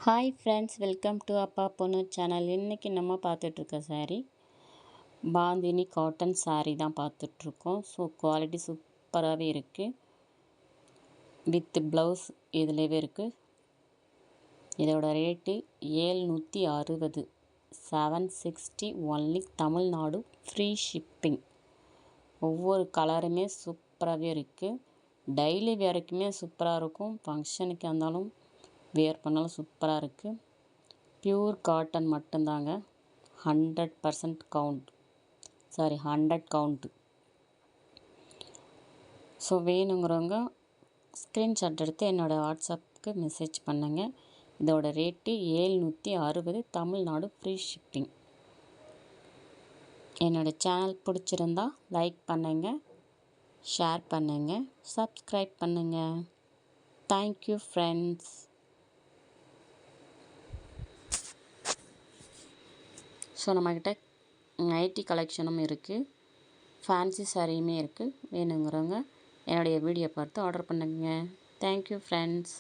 Hi friends, welcome to அப்பா பொண்ணு channel. இன்றைக்கி நம்ம பார்த்துட்ருக்க சாரீ பாந்தினி காட்டன் சாரீ தான் பார்த்துட்ருக்கோம். ஸோ குவாலிட்டி சூப்பராகவே இருக்குது. வித் ப்ளவுஸ் இதுலேயே இருக்குது. இதோட rate 760, 760 only. Tamil Nadu free shipping. ஒவ்வொரு கலருமே சூப்பராகவே இருக்குது. டெய்லி வேறுக்குமே சூப்பராக இருக்கும். ஃபங்க்ஷனுக்கு இருந்தாலும் வேர் பண்ணாலும் சூப்பராக இருக்குது. பியூர் காட்டன் மட்டும்தாங்க. 100% கவுண்ட், 100 கவுண்ட்டு. ஸோ வேணுங்கிறவங்க ஸ்க்ரீன்ஷாட் எடுத்து என்னோடய வாட்ஸ்அப்புக்கு மெசேஜ் பண்ணுங்கள். இதோட ரேட்டு 760, தமிழ்நாடு ஃப்ரீ ஷிப்பிங். என்னோடய சேனல் பிடிச்சிருந்தா லைக் பண்ணுங்கள், ஷேர் பண்ணுங்கள், சப்ஸ்கிரைப் பண்ணுங்கள். Thank you friends. ஸோ நம்மக்கிட்ட நைட்டி கலெக்ஷனும் இருக்குது, ஃபேன்சி சாரியுமே இருக்குது. வேணுங்கிறவங்க என்னுடைய வீடியோ பார்த்து ஆர்டர் பண்ணுங்க. Thank you friends.